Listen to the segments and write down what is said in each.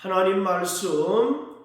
하나님 말씀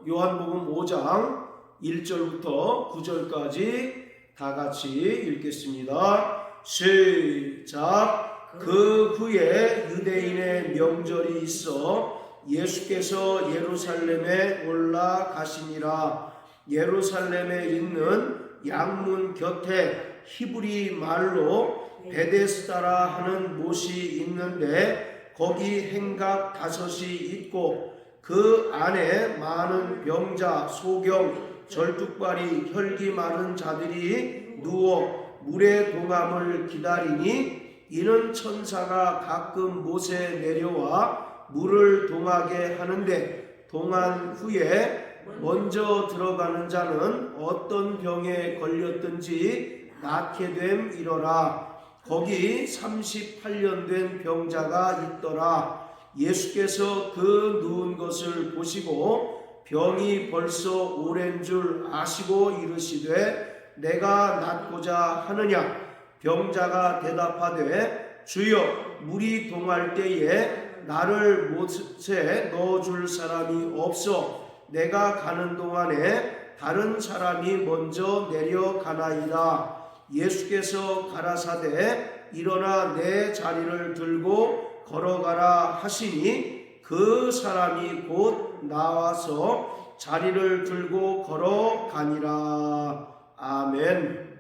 요한복음 5장 1절부터 9절까지 다 같이 읽겠습니다. 시작. 그 후에 유대인의 명절이 있어 예수께서 예루살렘에 올라가시니라. 예루살렘에 있는 양문 곁에 히브리 말로 베데스다라 하는 못이 있는데 거기 행각 5이 있고 그 안에 많은 병자, 소경, 절뚝발이, 혈기 마른 자들이 누워 물의 동함을 기다리니 이는 천사가 가끔 못에 내려와 물을 동하게 하는데 동한 후에 먼저 들어가는 자는 어떤 병에 걸렸든지 낫게 됨이러라. 거기 38년 된 병자가 있더라. 예수께서 그 누운 것을 보시고 병이 벌써 오랜 줄 아시고 이르시되 내가 낫고자 하느냐. 병자가 대답하되 주여 물이 동할 때에 나를 못에 넣어줄 사람이 없어 내가 가는 동안에 다른 사람이 먼저 내려가나이다. 예수께서 가라사대 일어나 내 자리를 들고 걸어가라 하시니 그 사람이 곧 나와서 자리를 들고 걸어가니라. 아멘.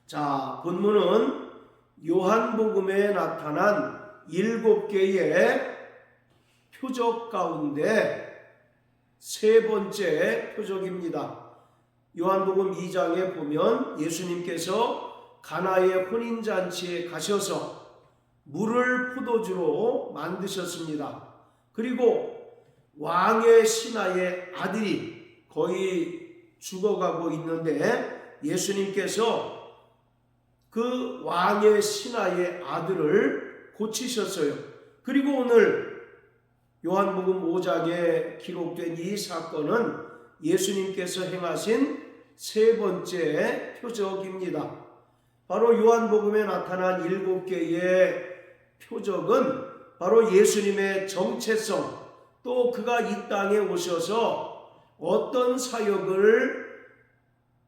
자, 본문은 요한복음에 나타난 7개의 표적 가운데 세 번째 표적입니다. 요한복음 2장에 보면 예수님께서 가나의 혼인잔치에 가셔서 물을 포도주로 만드셨습니다. 그리고 왕의 신하의 아들이 거의 죽어가고 있는데 예수님께서 그 왕의 신하의 아들을 고치셨어요. 그리고 오늘 요한복음 5장에 기록된 이 사건은 예수님께서 행하신 세 번째 표적입니다. 바로 요한복음에 나타난 7개의 표적은 바로 예수님의 정체성, 또 그가 이 땅에 오셔서 어떤 사역을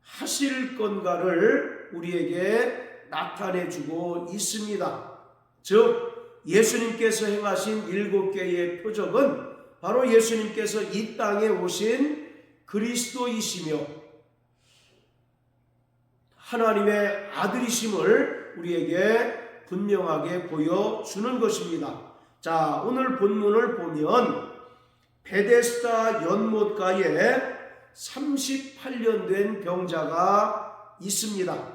하실 건가를 우리에게 나타내주고 있습니다. 즉 예수님께서 행하신 7개의 표적은 바로 예수님께서 이 땅에 오신 그리스도이시며 하나님의 아들이심을 우리에게 분명하게 보여주는 것입니다. 자, 오늘 본문을 보면 베데스다 연못가에 38년 된 병자가 있습니다.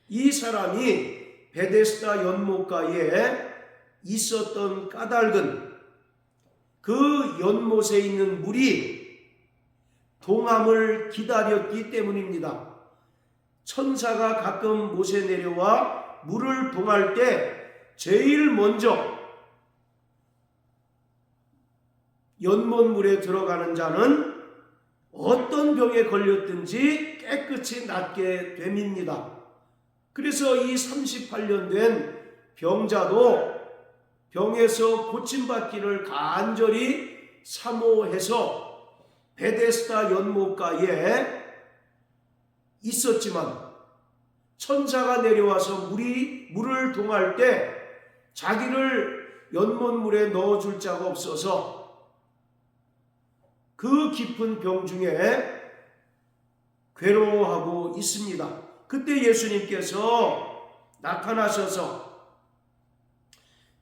이 사람이 베데스다 연못가에 있었던 까닭은 그 연못에 있는 물이 동함을 기다렸기 때문입니다. 천사가 가끔 못에 내려와 물을 동할 때 제일 먼저 연못물에 들어가는 자는 어떤 병에 걸렸든지 깨끗이 낫게 됨입니다. 그래서 이 38년 된 병자도 병에서 고침받기를 간절히 사모해서 베데스다 연못가에 있었지만 천사가 내려와서 물을 동할 때 자기를 연못물에 넣어줄 자가 없어서 그 깊은 병 중에 괴로워하고 있습니다. 그때 예수님께서 나타나셔서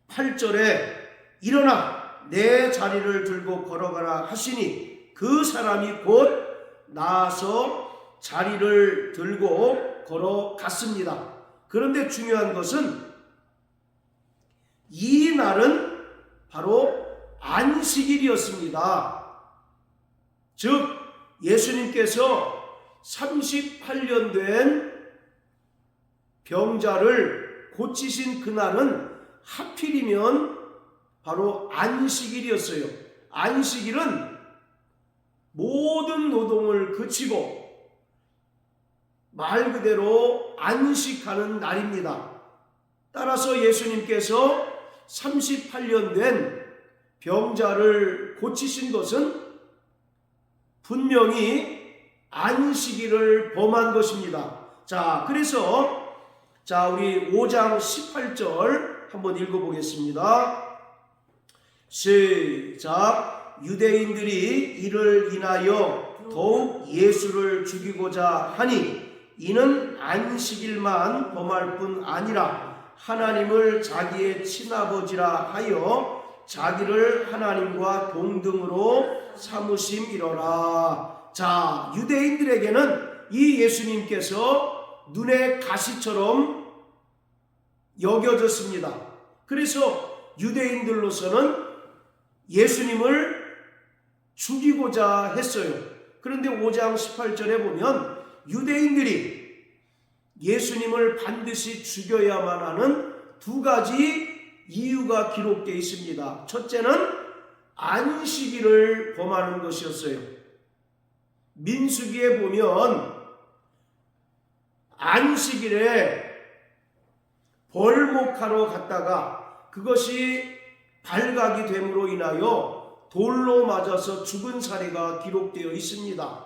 8절에 일어나 내 자리를 들고 걸어가라 하시니 그 사람이 곧 나아서 자리를 들고 걸어갔습니다. 그런데 중요한 것은 이 날은 바로 안식일이었습니다. 즉 예수님께서 38년 된 병자를 고치신 그날은 하필이면 바로 안식일이었어요. 안식일은 모든 노동을 그치고 말 그대로 안식하는 날입니다. 따라서 예수님께서 38년 된 병자를 그를 고치신 것은 분명히 안식일을 범한 것입니다. 자, 그래서 우리 5장 18절 한번 읽어보겠습니다. 시작. 유대인들이 이를 인하여 더욱 예수를 죽이고자 하니 이는 안식일만 범할 뿐 아니라 하나님을 자기의 친아버지라 하여 자기를 하나님과 동등으로 삼으심이로라. 자, 유대인들에게는 이 예수님께서 눈의 가시처럼 여겨졌습니다. 그래서 유대인들로서는 예수님을 죽이고자 했어요. 그런데 5장 18절에 보면 유대인들이 예수님을 반드시 죽여야만 하는 두 가지 이유가 기록되어 있습니다. 첫째는 안식일을 범하는 것이었어요. 민수기에 보면 안식일에 벌목하러 갔다가 그것이 발각이 됨으로 인하여 돌로 맞아서 죽은 사례가 기록되어 있습니다.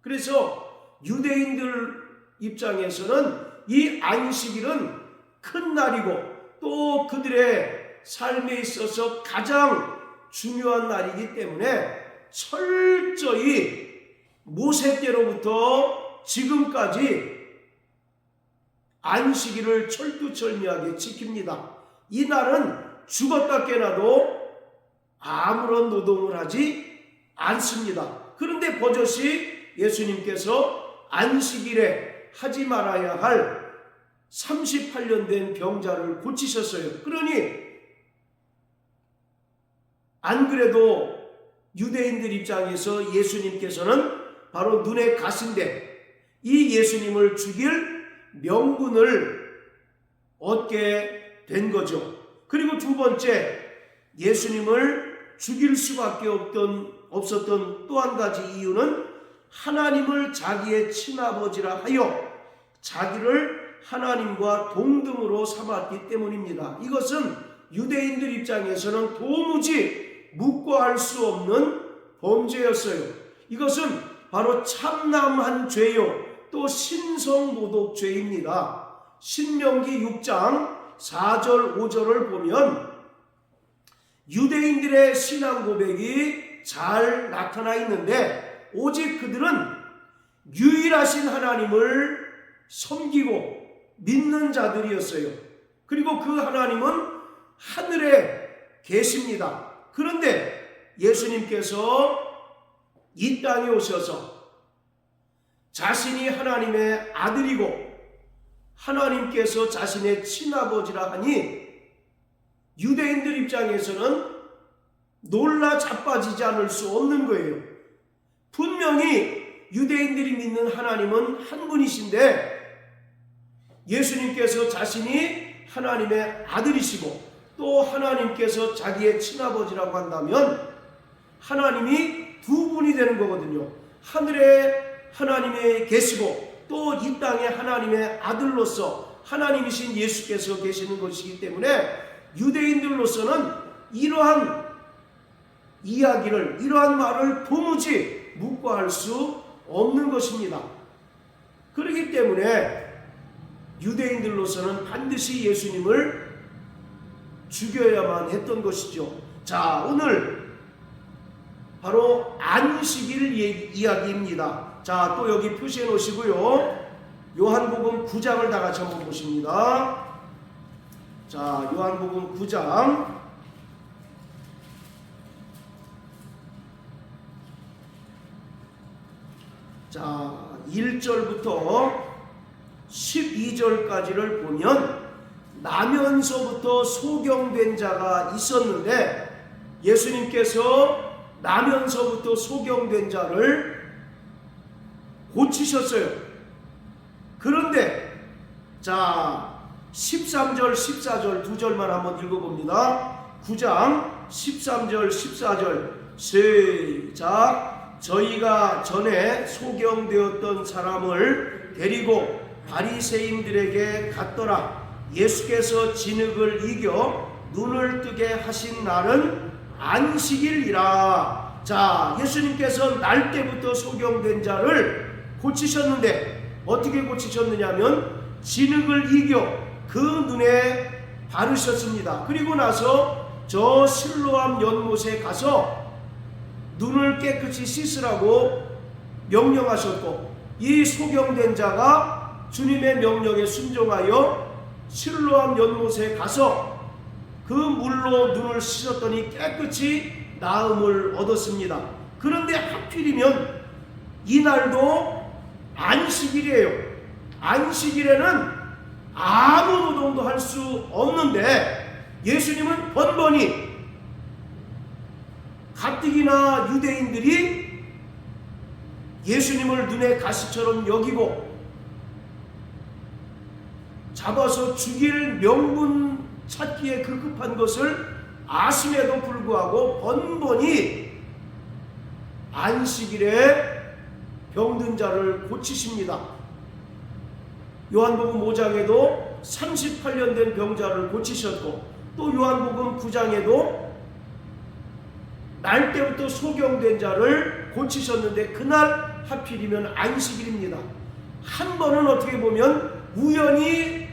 그래서 유대인들 입장에서는 이 안식일은 큰 날이고 또 그들의 삶에 있어서 가장 중요한 날이기 때문에 철저히 모세 때로부터 지금까지 안식일을 철두철미하게 지킵니다. 이 날은 죽었다 깨나도 아무런 노동을 하지 않습니다. 그런데 버젓이 예수님께서 안식일에 하지 말아야 할 38년 된 병자를 고치셨어요. 그러니 안 그래도 유대인들 입장에서 예수님께서는 바로 눈에 가신데 이 예수님을 죽일 명분을 얻게 된 거죠. 그리고 두 번째, 예수님을 죽일 수밖에 없었던 또 한 가지 이유는 하나님을 자기의 친아버지라 하여 자기를 하나님과 동등으로 삼았기 때문입니다. 이것은 유대인들 입장에서는 도무지 묵과할 수 없는 범죄였어요. 이것은 바로 참남한 죄요, 또 신성모독죄입니다. 신명기 6장 4절 5절을 보면 유대인들의 신앙 고백이 잘 나타나 있는데 오직 그들은 유일하신 하나님을 섬기고 믿는 자들이었어요. 그리고 그 하나님은 하늘에 계십니다. 그런데 예수님께서 이 땅에 오셔서 자신이 하나님의 아들이고 하나님께서 자신의 친아버지라 하니 유대인들 입장에서는 놀라 자빠지지 않을 수 없는 거예요. 분명히 유대인들이 믿는 하나님은 한 분이신데 예수님께서 자신이 하나님의 아들이시고 또 하나님께서 자기의 친아버지라고 한다면 하나님이 두 분이 되는 거거든요. 하늘에 하나님이 계시고 또 이 땅에 하나님의 아들로서 하나님이신 예수께서 계시는 것이기 때문에 유대인들로서는 이러한 이야기를, 이러한 말을 도무지 묵과할 수 없는 것입니다. 그렇기 때문에 유대인들로서는 반드시 예수님을 죽여야만 했던 것이죠. 자, 오늘 바로 안식일 이야기입니다. 자, 또 여기 표시해 놓으시고요. 요한복음 9장을 다 같이 한번 보십니다. 자, 요한복음 9장 자, 1절부터 12절까지를 보면 나면서부터 소경된 자가 있었는데 예수님께서 나면서부터 소경된 자를 고치셨어요. 그런데 자 13절 14절 두 절만 한번 읽어봅니다. 9장 13절 14절 시작. 저희가 전에 소경되었던 사람을 데리고 바리새인들에게 갔더라. 예수께서 진흙을 이겨 눈을 뜨게 하신 날은 안식일이라. 자, 예수님께서 날 때부터 소경된 자를 고치셨는데 어떻게 고치셨느냐면 진흙을 이겨 그 눈에 바르셨습니다. 그리고 나서 저 실로암 연못에 가서 눈을 깨끗이 씻으라고 명령하셨고, 이 소경된 자가 주님의 명령에 순종하여 실로암 연못에 가서 그 물로 눈을 씻었더니 깨끗이 나음을 얻었습니다. 그런데 하필이면 이날도 안식일이에요. 안식일에는 아무 노동도 할 수 없는데 예수님은 번번이 가뜩이나 유대인들이 예수님을 눈의 가시처럼 여기고 잡아서 죽일 명분 찾기에 급급한 것을 아심에도 불구하고 번번이 안식일에 병든 자를 고치십니다. 요한복음 5장에도 38년 된 병자를 고치셨고, 또 요한복음 9장에도 날 때부터 소경된 자를 고치셨는데 그날 하필이면 안식일입니다. 한 번은 어떻게 보면 우연히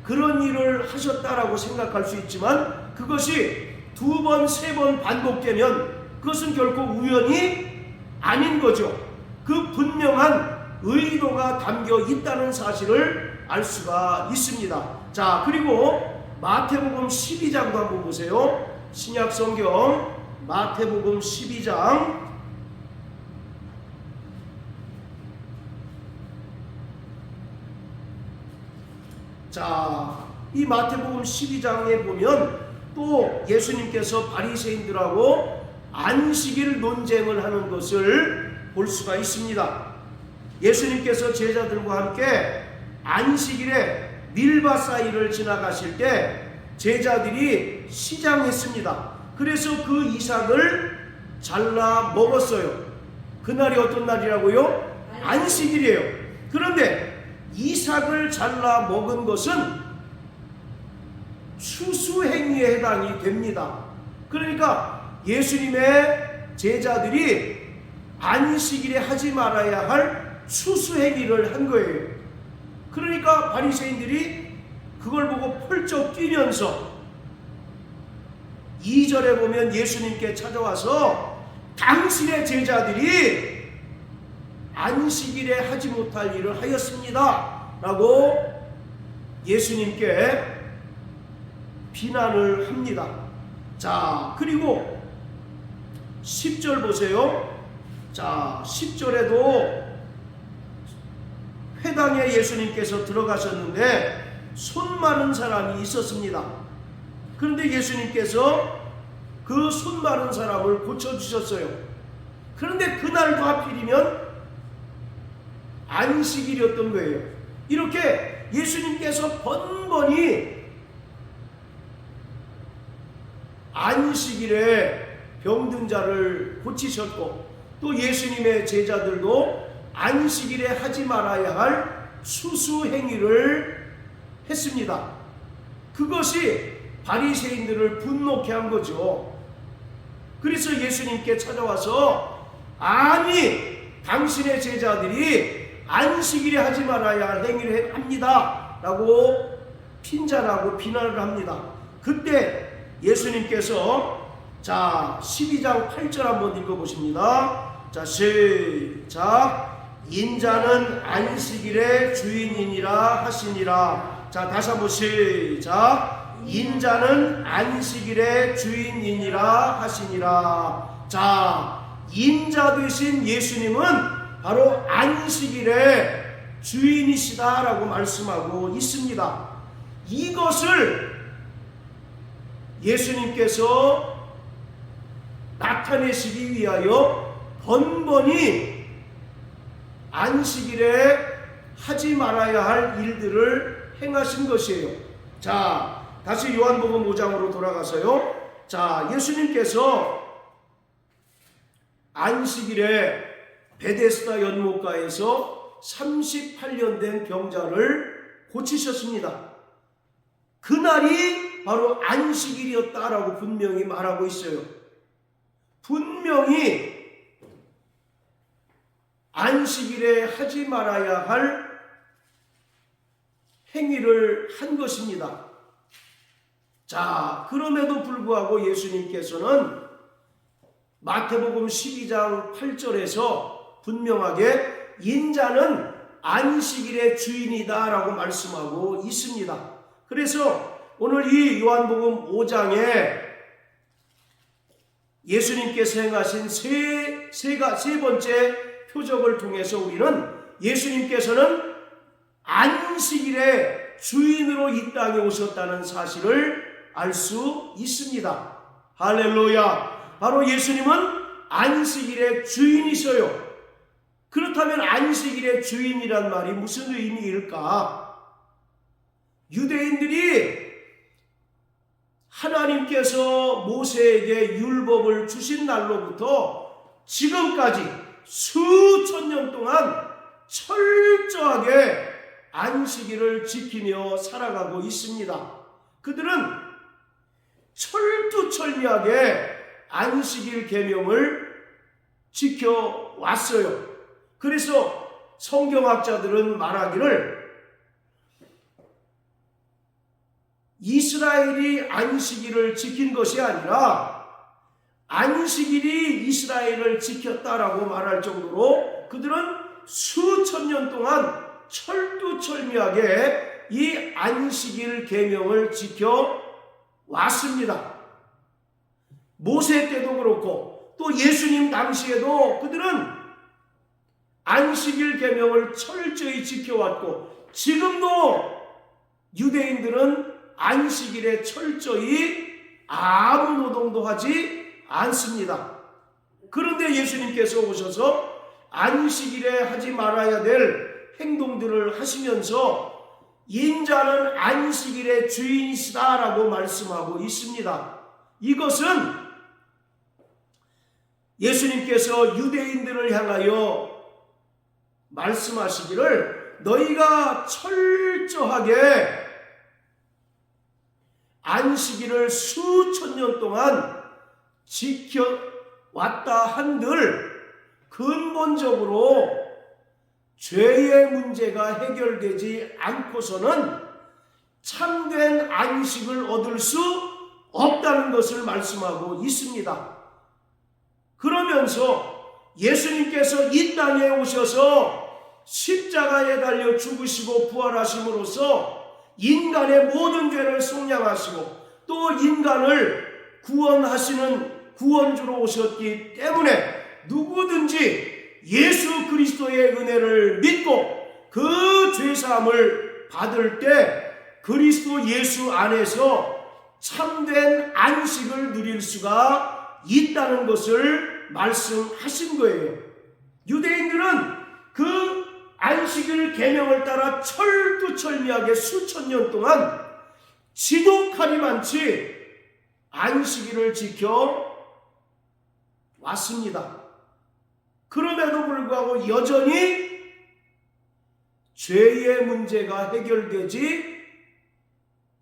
그런 일을 하셨다라고 생각할 수 있지만, 그것이 두 번, 세 번 반복되면 그것은 결코 우연이 아닌 거죠. 그 분명한 의도가 담겨 있다는 사실을 알 수가 있습니다. 자, 그리고 마태복음 12장도 한번 보세요. 신약 성경 마태복음 12장 자, 이 마태복음 12장에 보면 또 예수님께서 바리새인들하고 안식일 논쟁을 하는 것을 볼 수가 있습니다. 예수님께서 제자들과 함께 안식일에 밀밭 사이를 지나가실 때 제자들이 시장했습니다. 그래서 그 이삭을 잘라 먹었어요. 그날이 어떤 날이라고요? 안식일이에요. 그런데 이삭을 잘라 먹은 것은 추수행위에 해당이 됩니다. 그러니까 예수님의 제자들이 안식일에 하지 말아야 할 추수행위를 한 거예요. 그러니까 바리새인들이 그걸 보고 펄쩍 뛰면서 2절에 보면 예수님께 찾아와서 당신의 제자들이 안식일에 하지 못할 일을 하였습니다 라고 예수님께 비난을 합니다. 자, 그리고 10절 보세요. 자, 10절에도 회당에 예수님께서 들어가셨는데 손 마른 사람이 있었습니다. 그런데 예수님께서 그 손 마른 사람을 고쳐주셨어요. 그런데 그날도 하필이면 안식일이었던 거예요. 이렇게 예수님께서 번번이 안식일에 병든 자를 고치셨고, 또 예수님의 제자들도 안식일에 하지 말아야 할 추수행위를 했습니다. 그것이 바리새인들을 분노케 한 거죠. 그래서 예수님께 찾아와서 아니 당신의 제자들이 안식일에 하지 말아야 할 행위를 합니다 라고 핀잔하고 비난을 합니다. 그때 예수님께서 자 12장 8절 한번 읽어보십니다. 자 시작. 인자는 안식일의 주인이니라 하시니라. 자 다시 한번 시작. 인자는 안식일의 주인이니라 하시니라. 자 인자 되신 예수님은 바로 안식일의 주인이시다라고 말씀하고 있습니다. 이것을 예수님께서 나타내시기 위하여 번번이 안식일에 하지 말아야 할 일들을 행하신 것이에요. 자, 다시 요한복음 5장으로 돌아가서요. 자, 예수님께서 안식일에 베데스다 연못가에서 38년 된 병자를 고치셨습니다. 그날이 바로 안식일이었다라고 분명히 말하고 있어요. 분명히 안식일에 하지 말아야 할 행위를 한 것입니다. 자, 그럼에도 불구하고 예수님께서는 마태복음 12장 8절에서 분명하게 인자는 안식일의 주인이다 라고 말씀하고 있습니다. 그래서 오늘 이 요한복음 5장에 예수님께서 행하신 세 번째 표적을 통해서 우리는 예수님께서는 안식일의 주인으로 이 땅에 오셨다는 사실을 알 수 있습니다. 할렐루야. 바로 예수님은 안식일의 주인이셔요. 그렇다면 안식일의 주인이란 말이 무슨 의미일까? 유대인들이 하나님께서 모세에게 율법을 주신 날로부터 지금까지 수천 년 동안 철저하게 안식일을 지키며 살아가고 있습니다. 그들은 철두철미하게 안식일 계명을 지켜왔어요. 그래서 성경학자들은 말하기를 이스라엘이 안식일을 지킨 것이 아니라 안식일이 이스라엘을 지켰다라고 말할 정도로 그들은 수천 년 동안 철두철미하게 이 안식일 계명을 지켜왔습니다. 모세 때도 그렇고 또 예수님 당시에도 그들은 안식일 계명을 철저히 지켜왔고 지금도 유대인들은 안식일에 철저히 아무 노동도 하지 않습니다. 그런데 예수님께서 오셔서 안식일에 하지 말아야 될 행동들을 하시면서 인자는 안식일의 주인이시다라고 말씀하고 있습니다. 이것은 예수님께서 유대인들을 향하여 말씀하시기를 너희가 철저하게 안식일을 수천 년 동안 지켜왔다 한들 근본적으로 죄의 문제가 해결되지 않고서는 참된 안식을 얻을 수 없다는 것을 말씀하고 있습니다. 그러면서 예수님께서 이 땅에 오셔서 십자가에 달려 죽으시고 부활하심으로써 인간의 모든 죄를 속량하시고 또 인간을 구원하시는 구원주로 오셨기 때문에 누구든지 예수 그리스도의 은혜를 믿고 그 죄사함을 받을 때 그리스도 예수 안에서 참된 안식을 누릴 수가 있다는 것을 말씀하신 거예요. 유대인들은 그 안식일 계명을 따라 철두철미하게 수천 년 동안 지독하리만치 안식일을 지켜 왔습니다. 그럼에도 불구하고 여전히 죄의 문제가 해결되지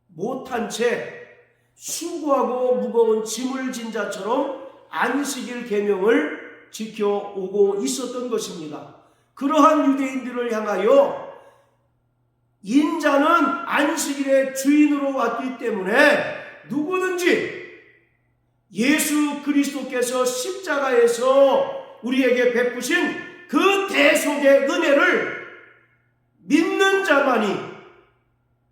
못한 채 수고하고 무거운 짐을 진 자처럼 안식일 계명을 지켜오고 있었던 것입니다. 그러한 유대인들을 향하여 인자는 안식일의 주인으로 왔기 때문에 누구든지 예수 그리스도께서 십자가에서 우리에게 베푸신 그 대속의 은혜를 믿는 자만이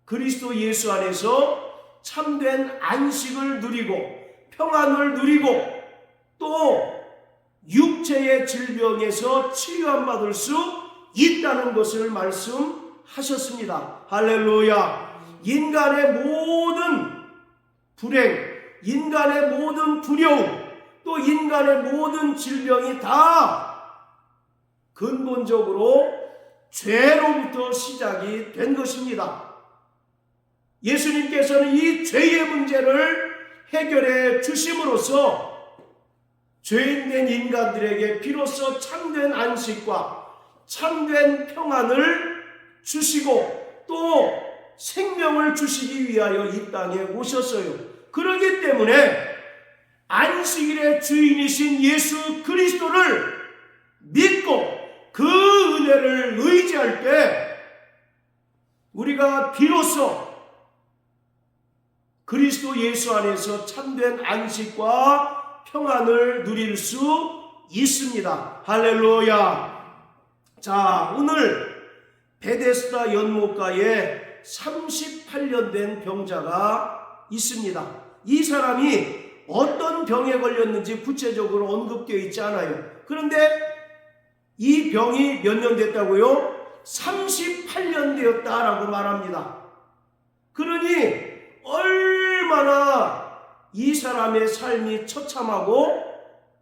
그리스도 예수 안에서 참된 안식을 누리고 평안을 누리고 또 육체의 질병에서 치유함 받을 수 있다는 것을 말씀하셨습니다. 할렐루야. 인간의 모든 불행, 인간의 모든 두려움, 또 인간의 모든 질병이 다 근본적으로 죄로부터 시작이 된 것입니다. 예수님께서는 이 죄의 문제를 해결해 주심으로써 죄인된 인간들에게 비로소 참된 안식과 참된 평안을 주시고 또 생명을 주시기 위하여 이 땅에 오셨어요. 그렇기 때문에 안식일의 주인이신 예수 그리스도를 믿고 그 은혜를 의지할 때 우리가 비로소 그리스도 예수 안에서 참된 안식과 평안을 누릴 수 있습니다. 할렐루야. 자, 오늘 베데스다 연못가에 38년 된 병자가 있습니다. 이 사람이 어떤 병에 걸렸는지 구체적으로 언급되어 있지 않아요. 그런데 이 병이 몇 년 됐다고요? 38년 되었다라고 말합니다. 그러니 얼마나 이 사람의 삶이 처참하고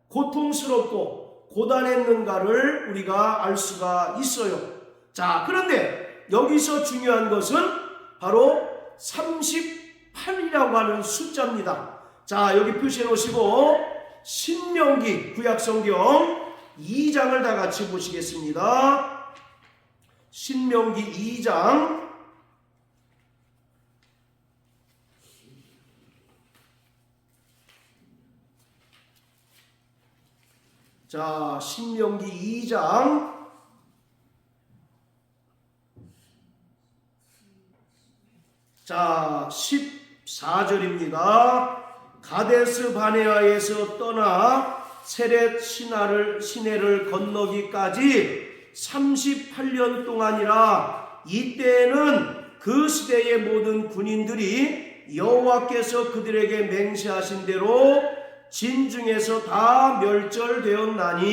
고통스럽고 고단했는가를 우리가 알 수가 있어요. 자, 그런데 여기서 중요한 것은 바로 38이라고 하는 숫자입니다. 자, 여기 표시해 놓으시고 신명기 구약성경 2장을 다 같이 보시겠습니다. 신명기 2장 자, 신명기 2장 자, 14절입니다. 가데스 바네아에서 떠나 세렛 시내를 건너기까지 38년 동안이라 이때에는 그 시대의 모든 군인들이 여호와께서 그들에게 맹세하신 대로 진중에서 다 멸절되었나니.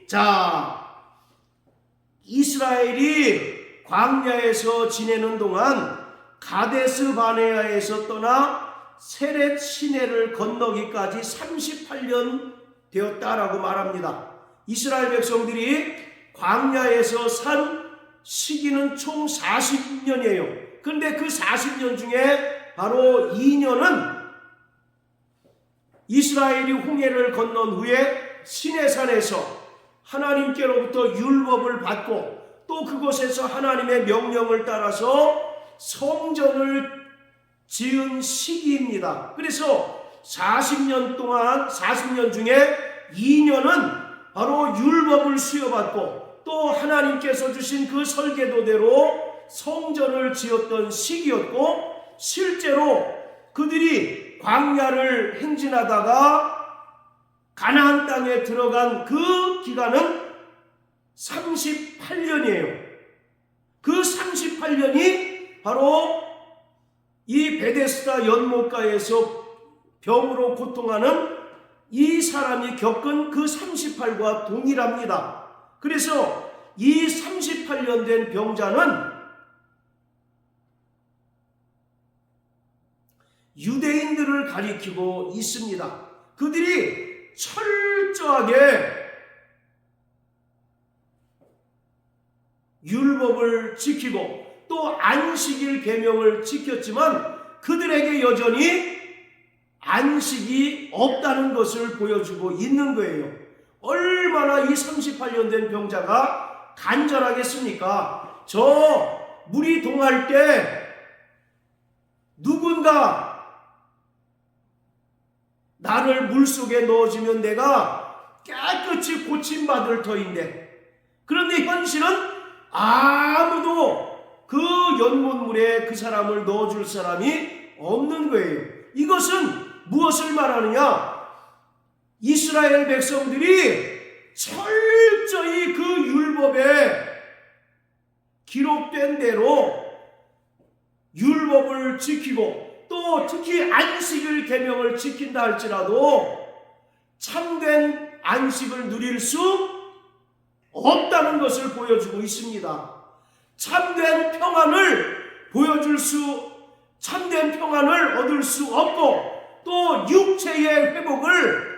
자, 이스라엘이 광야에서 지내는 동안 가데스 바네아에서 떠나 세렛 시내를 건너기까지 38년 되었다라고 말합니다. 이스라엘 백성들이 광야에서 산 시기는 총 40년이에요. 그런데 그 40년 중에 바로 2년은 이스라엘이 홍해를 건넌 후에 시내산에서 하나님께로부터 율법을 받고 또 그곳에서 하나님의 명령을 따라서 성전을 지은 시기입니다. 그래서 40년 중에 2년은 바로 율법을 수여받고 또 하나님께서 주신 그 설계도대로 성전을 지었던 시기였고, 실제로 그들이 광야를 행진하다가 가나안 땅에 들어간 그 기간은 38년이에요. 그 38년이 바로 이 베데스다 연못가에서 병으로 고통하는 이 사람이 겪은 그 38과 동일합니다. 그래서 이 38년 된 병자는 유대인들을 가리키고 있습니다. 그들이 철저하게 율법을 지키고 또 안식일 계명을 지켰지만 그들에게 여전히 안식이 없다는 것을 보여주고 있는 거예요. 얼마나 이 38년 된 병자가 간절하겠습니까? 저 물이 동할 때 누군가 나를 물속에 넣어주면 내가 깨끗이 고침받을 터인데, 그런데 현실은 아무도 그 연못물에 그 사람을 넣어줄 사람이 없는 거예요. 이것은 무엇을 말하느냐? 이스라엘 백성들이 철저히 그 율법에 기록된 대로 율법을 지키고 또 특히 안식일 계명을 지킨다 할지라도 참된 안식을 누릴 수 없다는 것을 보여주고 있습니다. 참된 평안을 얻을 수 없고 또 육체의 회복을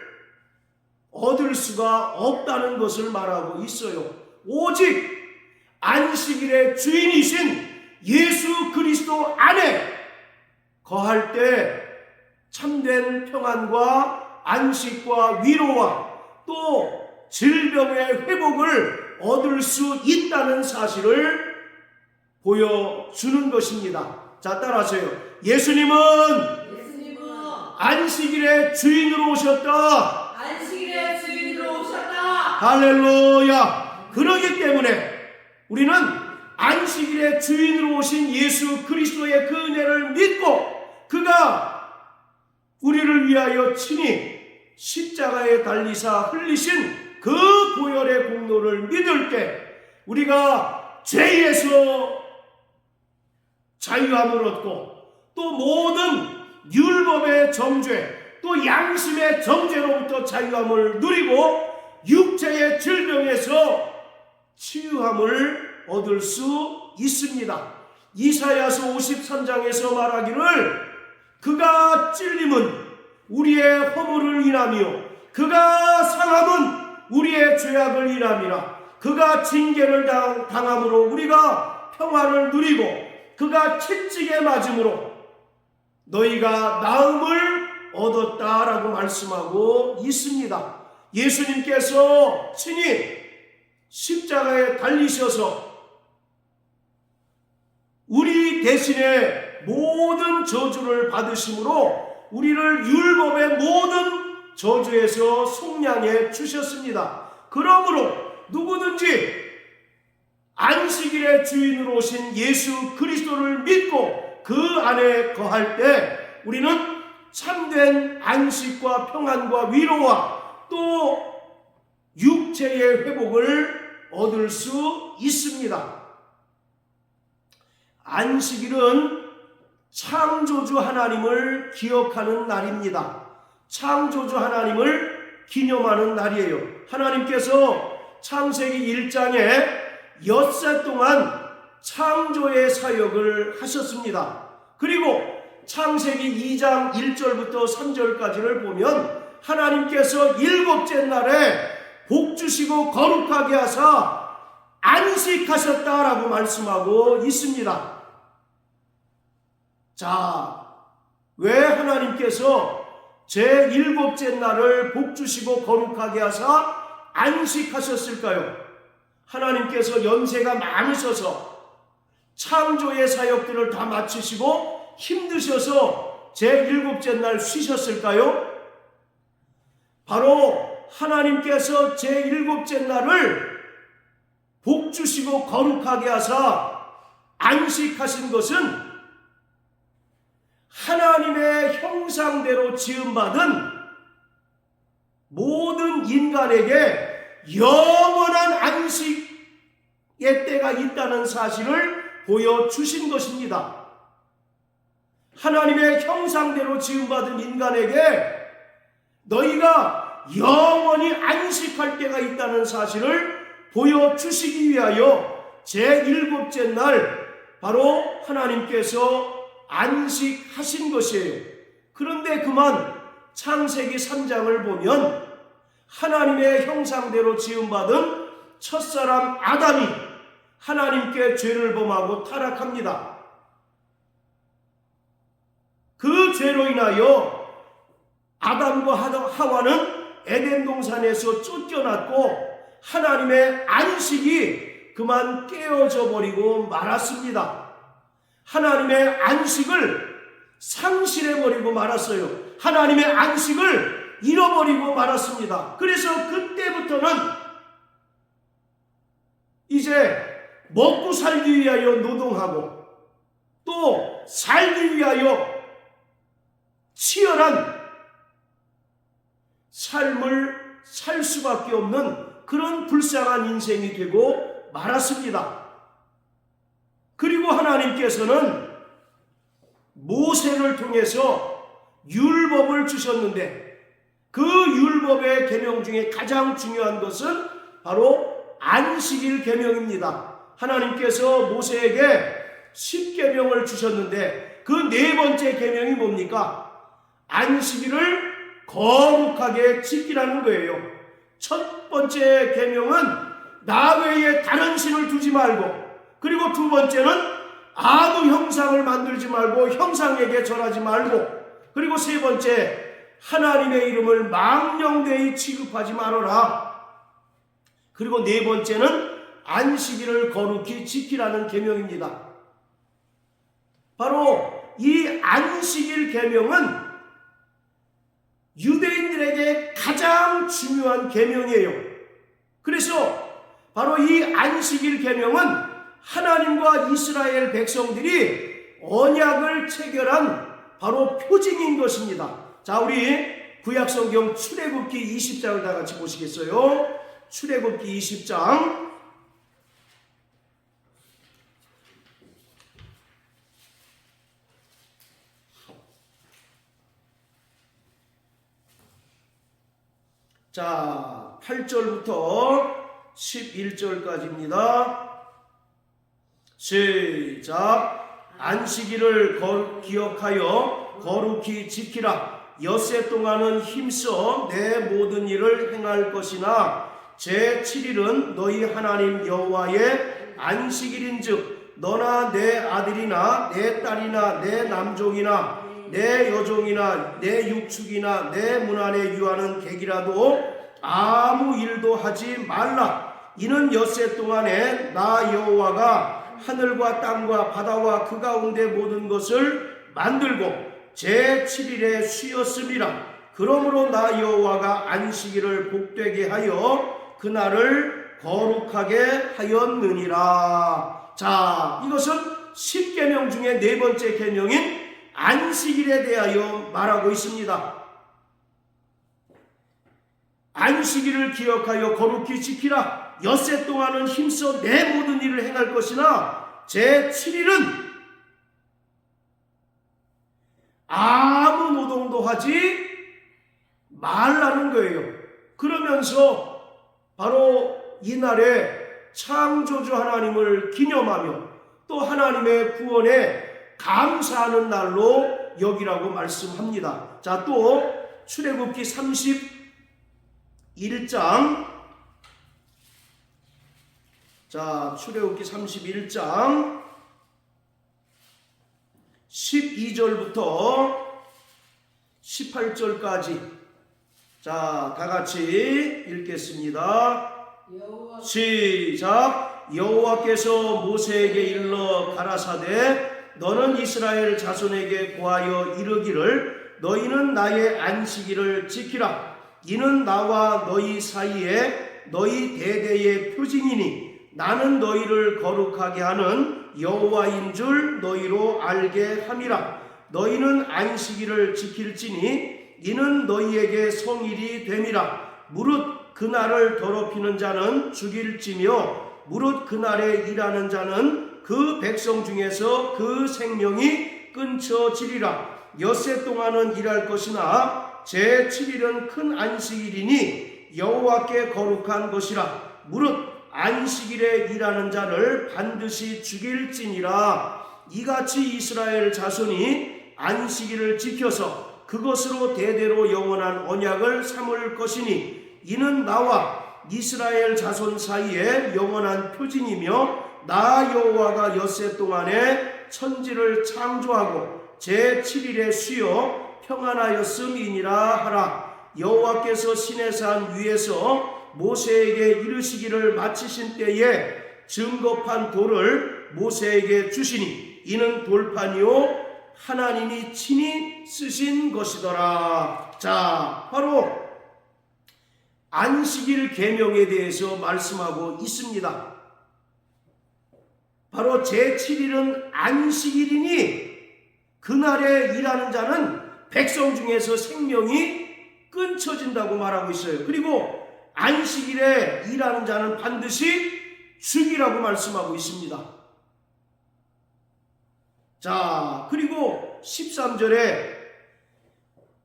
얻을 수가 없다는 것을 말하고 있어요. 오직 안식일의 주인이신 예수 그리스도 안에 거할 때 참된 평안과 안식과 위로와 또 질병의 회복을 얻을 수 있다는 사실을 보여주는 것입니다. 자, 따라하세요. 예수님은 안식일의 주인으로 오셨다. 안식일의 주인으로 오셨다. 할렐루야. 그러기 때문에 우리는 안식일의 주인으로 오신 예수 그리스도의 그 은혜를 믿고 그가 우리를 위하여 친히 십자가에 달리사 흘리신 그 보혈의 공로를 믿을 때 우리가 죄에서 자유함을 얻고 또 모든 율법의 정죄 또 양심의 정죄로부터 자유함을 누리고 육체의 질병에서 치유함을 얻을 수 있습니다. 이사야서 53장에서 말하기를 그가 찔림은 우리의 허물을 인하며 그가 상함은 우리의 죄악을 인함이라. 그가 징계를 당함으로 우리가 평화를 누리고 그가 채찍에 맞음으로 너희가 나음을 얻었다라고 말씀하고 있습니다. 예수님께서 친히 십자가에 달리셔서 우리 대신에 모든 저주를 받으심으로 우리를 율법의 모든 저주에서 속량해 주셨습니다. 그러므로 누구든지 안식일의 주인으로 오신 예수 그리스도를 믿고 그 안에 거할 때 우리는 참된 안식과 평안과 위로와 또 육체의 회복을 얻을 수 있습니다. 안식일은 창조주 하나님을 기억하는 날입니다. 창조주 하나님을 기념하는 날이에요. 하나님께서 창세기 1장에 엿새 동안 창조의 사역을 하셨습니다. 그리고 창세기 2장 1절부터 3절까지를 보면 하나님께서 일곱째 날에 복 주시고 거룩하게 하사 안식하셨다라고 말씀하고 있습니다. 자, 왜 하나님께서 제7째 날을 복 주시고 거룩하게 하사 안식하셨을까요? 하나님께서 연세가 많으셔서 창조의 사역들을 다 마치시고 힘드셔서 제7째 날 쉬셨을까요? 바로 하나님께서 제7째 날을 복 주시고 거룩하게 하사 안식하신 것은 하나님의 형상대로 지음받은 모든 인간에게 영원한 안식의 때가 있다는 사실을 보여주신 것입니다. 하나님의 형상대로 지음받은 인간에게 너희가 영원히 안식할 때가 있다는 사실을 보여주시기 위하여 제7째 날 바로 하나님께서 안식하신 것이에요. 그런데 그만 창세기 3장을 보면 하나님의 형상대로 지음받은 첫사람 아담이 하나님께 죄를 범하고 타락합니다. 그 죄로 인하여 아담과 하와는 에덴 동산에서 쫓겨났고 하나님의 안식이 그만 깨어져 버리고 말았습니다. 하나님의 안식을 상실해버리고 말았어요. 하나님의 안식을 잃어버리고 말았습니다. 그래서 그때부터는 이제 먹고 살기 위하여 노동하고 또 살기 위하여 치열한 삶을 살 수밖에 없는 그런 불쌍한 인생이 되고 말았습니다. 그리고 하나님께서는 모세를 통해서 율법을 주셨는데 그 율법의 계명 중에 가장 중요한 것은 바로 안식일 계명입니다. 하나님께서 모세에게 10계명을 주셨는데 그 네 번째 계명이 뭡니까? 안식일을 거룩하게 지키라는 거예요. 첫 번째 계명은 나 외에 다른 신을 두지 말고, 그리고 두 번째는 아무 형상을 만들지 말고 형상에게 절하지 말고, 그리고 세 번째 하나님의 이름을 망령되이 취급하지 말아라. 그리고 네 번째는 안식일을 거룩히 지키라는 계명입니다. 바로 이 안식일 계명은 유대인들에게 가장 중요한 계명이에요. 그래서 바로 이 안식일 계명은 하나님과 이스라엘 백성들이 언약을 체결한 바로 표징인 것입니다. 자, 우리 구약성경 출애굽기 20장을 다 같이 보시겠어요? 출애굽기 20장 자, 8절부터 11절까지입니다. 시작. 안식일을 기억하여 거룩히 지키라. 엿새 동안은 힘써 내 모든 일을 행할 것이나 제7일은 너희 하나님 여호와의 안식일인즉 너나 내 아들이나 내 딸이나 내 남종이나 내 여종이나 내 육축이나 내 문 안에 유하는 객이라도 아무 일도 하지 말라. 이는 엿새 동안에 나 여호와가 하늘과 땅과 바다와 그 가운데 모든 것을 만들고 제7일에 쉬었음이라. 그러므로 나 여호와가 안식일을 복되게 하여 그날을 거룩하게 하였느니라. 자, 이것은 10계명 중에 네 번째 계명인 안식일에 대하여 말하고 있습니다. 안식일을 기억하여 거룩히 지키라. 엿새 동안은 힘써 내 모든 일을 행할 것이나 제7일은 아무 노동도 하지 말라는 거예요. 그러면서 바로 이날에 창조주 하나님을 기념하며 또 하나님의 구원에 감사하는 날로 여기라고 말씀합니다. 자, 또 출애굽기 31장 자, 출애굽기 31장 12절부터 18절까지 자, 다 같이 읽겠습니다. 시작. 여호와께서 모세에게 일러 가라사대 너는 이스라엘 자손에게 고하여 이르기를 너희는 나의 안식일을 지키라. 이는 나와 너희 사이에 너희 대대의 표징이니 나는 너희를 거룩하게 하는 여호와인 줄 너희로 알게 함이라. 너희는 안식일을 지킬지니 이는 너희에게 성일이 됨이라. 무릇 그날을 더럽히는 자는 죽일지며 무릇 그날에 일하는 자는 그 백성 중에서 그 생명이 끊쳐지리라. 엿새 동안은 일할 것이나 제7일은 큰 안식일이니 여호와께 거룩한 것이라. 무릇 안식일에 일하는 자를 반드시 죽일지니라. 이같이 이스라엘 자손이 안식일을 지켜서 그것으로 대대로 영원한 언약을 삼을 것이니 이는 나와 이스라엘 자손 사이에 영원한 표징이며 나 여호와가 엿새 동안에 천지를 창조하고 제7일에 쉬어 평안하였음이니라 하라. 여호와께서 시내산 위에서 모세에게 이르시기를 마치신 때에 증거판 돌을 모세에게 주시니 이는 돌판이요 하나님이 친히 쓰신 것이더라. 자, 바로 안식일 계명에 대해서 말씀하고 있습니다. 바로 제7일은 안식일이니 그날에 일하는 자는 백성 중에서 생명이 끊쳐진다고 말하고 있어요. 그리고 안식일에 일하는 자는 반드시 죽이라고 말씀하고 있습니다. 자, 그리고 13절에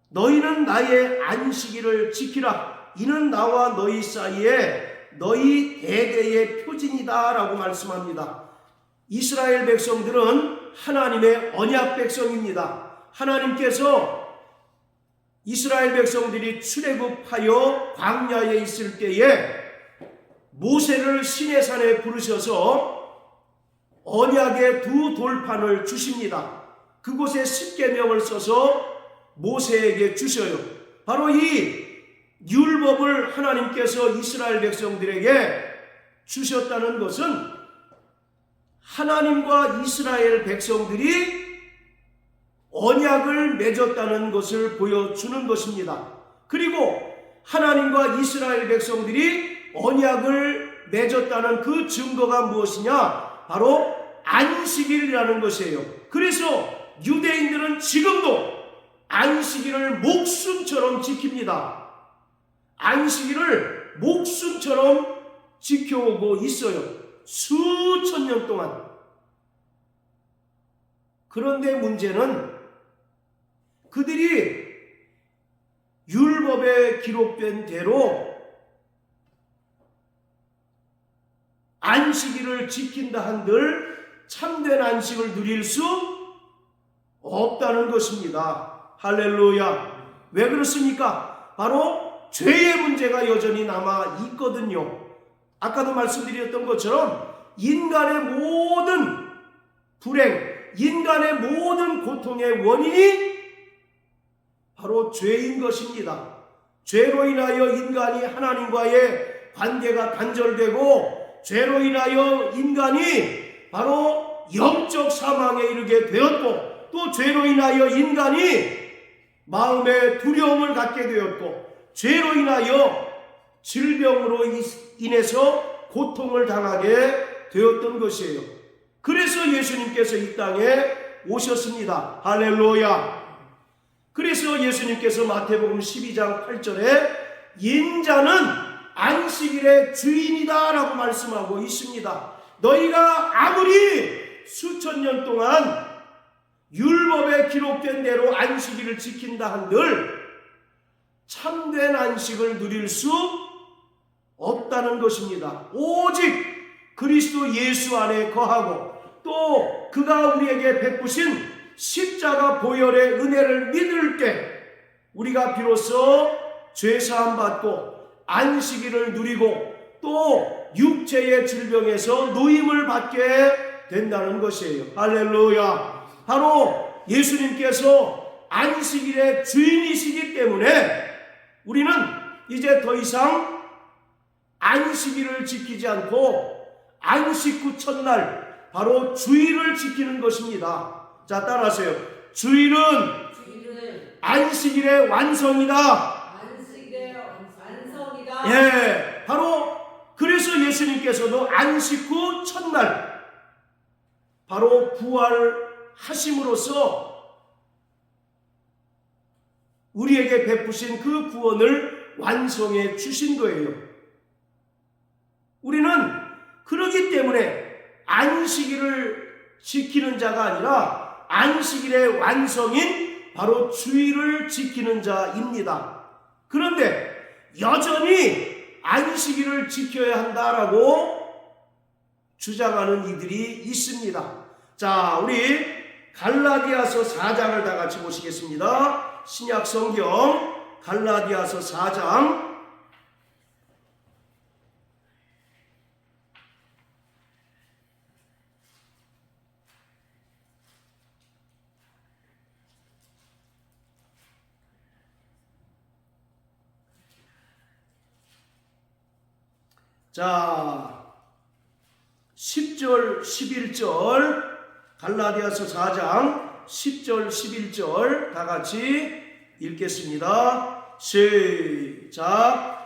너희는 나의 안식일을 지키라. 이는 나와 너희 사이에 너희 대대의 표징이다 라고 말씀합니다. 이스라엘 백성들은 하나님의 언약 백성입니다. 하나님께서 이스라엘 백성들이 출애굽하여 광야에 있을 때에 모세를 시내산에 부르셔서 언약의 두 돌판을 주십니다. 그곳에 10계명을 써서 모세에게 주셔요. 바로 이 율법을 하나님께서 이스라엘 백성들에게 주셨다는 것은 하나님과 이스라엘 백성들이 언약을 맺었다는 것을 보여주는 것입니다. 그리고 하나님과 이스라엘 백성들이 언약을 맺었다는 그 증거가 무엇이냐? 바로 안식일이라는 것이에요. 그래서 유대인들은 지금도 안식일을 목숨처럼 지킵니다. 안식일을 목숨처럼 지켜오고 있어요. 수천 년 동안. 그런데 문제는 그들이 율법에 기록된 대로 안식일을 지킨다 한들 참된 안식을 누릴 수 없다는 것입니다. 할렐루야. 왜 그렇습니까? 바로 죄의 문제가 여전히 남아 있거든요. 아까도 말씀드렸던 것처럼 인간의 모든 불행, 인간의 모든 고통의 원인이 바로 죄인 것입니다. 죄로 인하여 인간이 하나님과의 관계가 단절되고 죄로 인하여 인간이 바로 영적 사망에 이르게 되었고 또 죄로 인하여 인간이 마음에 두려움을 갖게 되었고 죄로 인하여 질병으로 인해서 고통을 당하게 되었던 것이에요. 그래서 예수님께서 이 땅에 오셨습니다. 할렐루야. 그래서 예수님께서 마태복음 12장 8절에 인자는 안식일의 주인이다 라고 말씀하고 있습니다. 너희가 아무리 수천 년 동안 율법에 기록된 대로 안식일을 지킨다 한들 참된 안식을 누릴 수 없다는 것입니다. 오직 그리스도 예수 안에 거하고 또 그가 우리에게 베푸신 십자가 보혈의 은혜를 믿을 때 우리가 비로소 죄사함 받고 안식일을 누리고 또 육체의 질병에서 노임을 받게 된다는 것이에요. 할렐루야. 바로 예수님께서 안식일의 주인이시기 때문에 우리는 이제 더 이상 안식일을 지키지 않고 안식 후 첫날 바로 주일을 지키는 것입니다. 자, 따라하세요. 주일은 안식일의 완성이다. 안식일의 완성이다. 예, 바로 그래서 예수님께서도 안식 후 첫날 바로 부활하심으로써 우리에게 베푸신 그 구원을 완성해 주신 거예요. 우리는 그러기 때문에 안식일을 지키는 자가 아니라 안식일의 완성인 바로 주일을 지키는 자입니다. 그런데 여전히 안식일을 지켜야 한다라고 주장하는 이들이 있습니다. 자, 우리 갈라디아서 4장을 다 같이 보시겠습니다. 신약 성경 갈라디아서 4장 자, 10절, 11절, 갈라디아서 4장 10절, 11절 다 같이 읽겠습니다. 시작.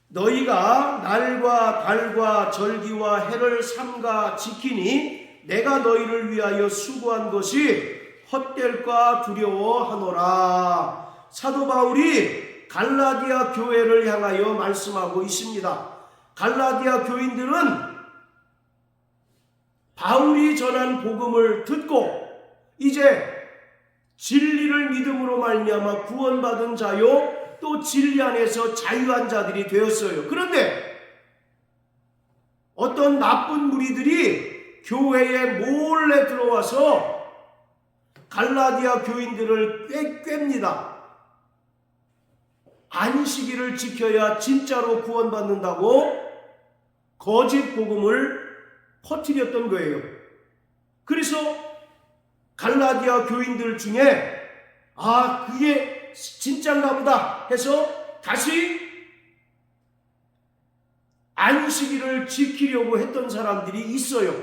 너희가 날과 달과 절기와 해를 삼가 지키니 내가 너희를 위하여 수고한 것이 헛될까 두려워하노라. 사도 바울이 갈라디아 교회를 향하여 말씀하고 있습니다. 갈라디아 교인들은 바울이 전한 복음을 듣고 이제 진리를 믿음으로 말미암아 구원받은 자요 또 진리 안에서 자유한 자들이 되었어요. 그런데 어떤 나쁜 무리들이 교회에 몰래 들어와서 갈라디아 교인들을 꿰니다. 안식일을 지켜야 진짜로 구원받는다고 거짓 복음을 퍼뜨렸던 거예요. 그래서 갈라디아 교인들 중에 그게 진짜인가 보다 해서 다시 안식일을 지키려고 했던 사람들이 있어요.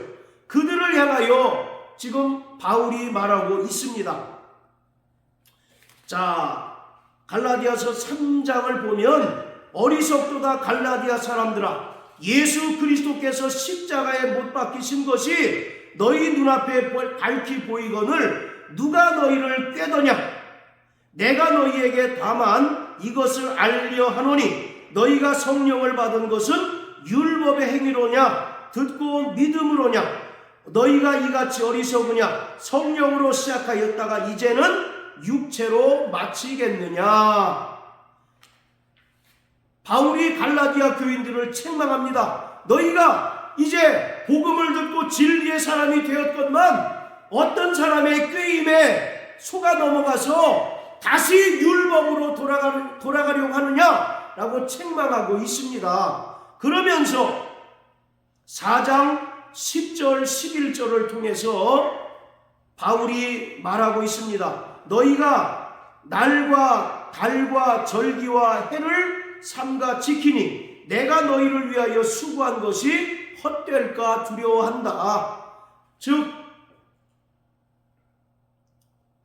그들을 향하여 지금 바울이 말하고 있습니다. 자, 갈라디아서 3장을 보면 어리석도다 갈라디아 사람들아, 예수 그리스도께서 십자가에 못 박히신 것이 너희 눈앞에 밝히 보이거늘 누가 너희를 꾀더냐? 내가 너희에게 다만 이것을 알려 하노니 너희가 성령을 받은 것은 율법의 행위로냐 듣고 믿음으로냐? 너희가 이같이 어리석으냐? 성령으로 시작하였다가 이제는 육체로 마치겠느냐? 바울이 갈라디아 교인들을 책망합니다. 너희가 이제 복음을 듣고 진리의 사람이 되었건만 어떤 사람의 꾀임에 속아 넘어가서 다시 율법으로 돌아가려고 하느냐라고 책망하고 있습니다. 그러면서 4장 10절 11절을 통해서 바울이 말하고 있습니다. 너희가 날과 달과 절기와 해를 삼가 지키니 내가 너희를 위하여 수고한 것이 헛될까 두려워한다. 즉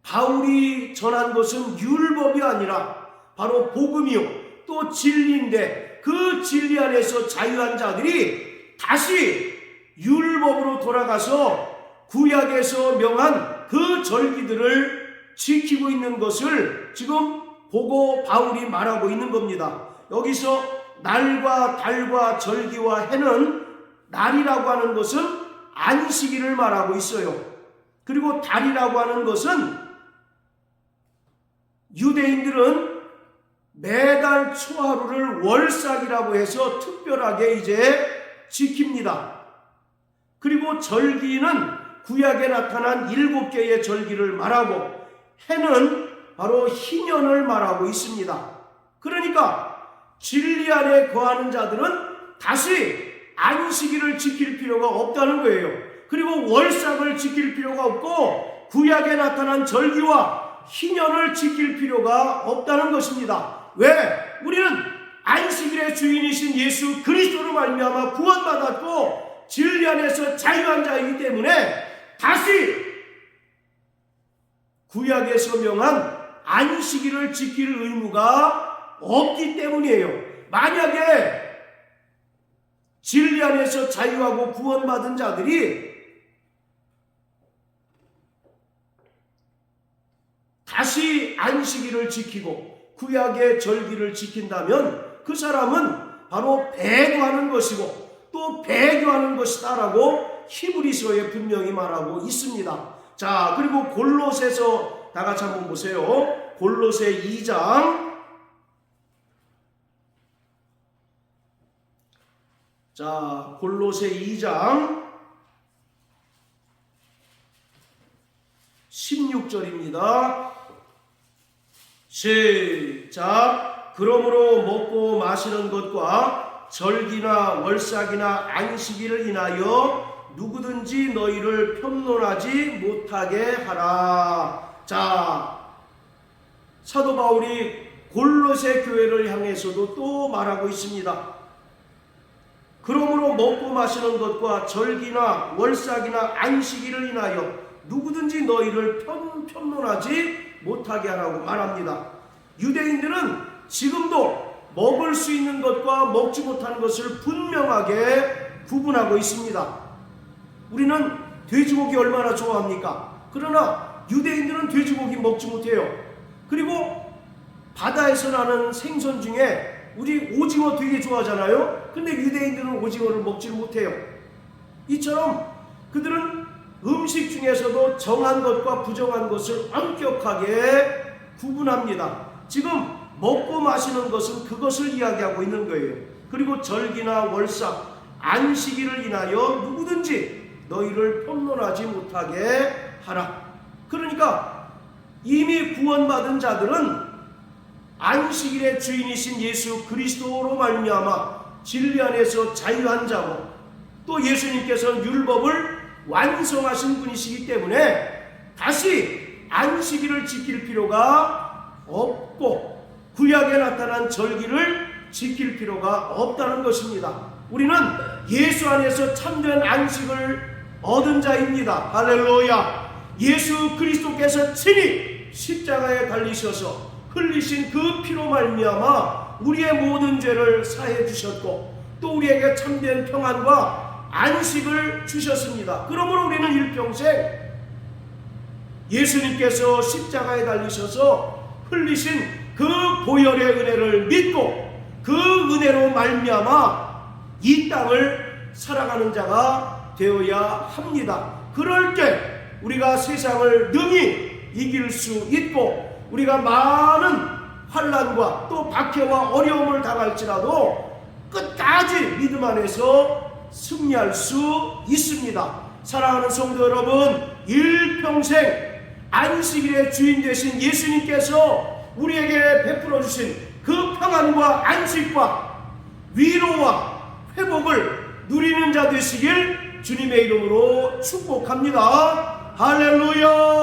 바울이 전한 것은 율법이 아니라 바로 복음이요 또 진리인데 그 진리 안에서 자유한 자들이 다시 율법으로 돌아가서 구약에서 명한 그 절기들을 지키고 있는 것을 지금 보고 바울이 말하고 있는 겁니다. 여기서 날과 달과 절기와 해는 날이라고 하는 것은 안식일을 말하고 있어요. 그리고 달이라고 하는 것은 유대인들은 매달 초하루를 월삭이라고 해서 특별하게 이제 지킵니다. 그리고 절기는 구약에 나타난 7개의 절기를 말하고 해는 바로 희년을 말하고 있습니다. 그러니까 진리 안에 거하는 자들은 다시 안식일을 지킬 필요가 없다는 거예요. 그리고 월삭을 지킬 필요가 없고 구약에 나타난 절기와 희년을 지킬 필요가 없다는 것입니다. 왜? 우리는 안식일의 주인이신 예수 그리스도로 말미암아 구원받았고 진리 안에서 자유한 자이기 때문에 다시 구약에서 명한 안식일을 지킬 의무가 없기 때문이에요. 만약에 진리 안에서 자유하고 구원받은 자들이 다시 안식일을 지키고 구약의 절기를 지킨다면 그 사람은 바로 배교하는 것이고 또 배교하는 것이다라고 히브리서에 분명히 말하고 있습니다. 자, 그리고 골로새서 다 같이 한번 보세요. 골로새 2장. 자, 골로새 2장 16절입니다. 시작. 그러므로 먹고 마시는 것과 절기나 월삭이나 안식일을 인하여 누구든지 너희를 편론하지 못하게 하라. 자, 사도 바울이 골로새 교회를 향해서도 또 말하고 있습니다. 그러므로 먹고 마시는 것과 절기나 월삭이나 안식일을 인하여 누구든지 너희를 편론하지 못하게 하라고 말합니다. 유대인들은 지금도 먹을 수 있는 것과 먹지 못하는 것을 분명하게 구분하고 있습니다. 우리는 돼지고기 얼마나 좋아합니까? 그러나 유대인들은 돼지고기 먹지 못해요. 그리고 바다에서 나는 생선 중에 우리 오징어 되게 좋아하잖아요. 근데 유대인들은 오징어를 먹지 못해요. 이처럼 그들은 음식 중에서도 정한 것과 부정한 것을 엄격하게 구분합니다. 지금 먹고 마시는 것은 그것을 이야기하고 있는 거예요. 그리고 절기나 월삭, 안식일을 인하여 누구든지 너희를 편론하지 못하게 하라. 그러니까 이미 구원받은 자들은 안식일의 주인이신 예수 그리스도로 말미암아 진리 안에서 자유한 자고 또 예수님께서는 율법을 완성하신 분이시기 때문에 다시 안식일을 지킬 필요가 없고 구약에 나타난 절기를 지킬 필요가 없다는 것입니다. 우리는 예수 안에서 참된 안식을 얻은 자입니다. 할렐루야. 예수 그리스도께서 친히 십자가에 달리셔서 흘리신 그 피로 말미암아 우리의 모든 죄를 사해 주셨고 또 우리에게 참된 평안과 안식을 주셨습니다. 그러므로 우리는 일평생 예수님께서 십자가에 달리셔서 흘리신 그 보혈의 은혜를 믿고 그 은혜로 말미암아 이 땅을 살아가는 자가 되어야 합니다. 그럴 때 우리가 세상을 능히 이길 수 있고 우리가 많은 환난과 또 박해와 어려움을 당할지라도 끝까지 믿음 안에서 승리할 수 있습니다. 사랑하는 성도 여러분, 일평생 안식일의 주인 되신 예수님께서 우리에게 베풀어 주신 그 평안과 안식과 위로와 회복을 누리는 자 되시길 주님의 이름으로 축복합니다. 할렐루야.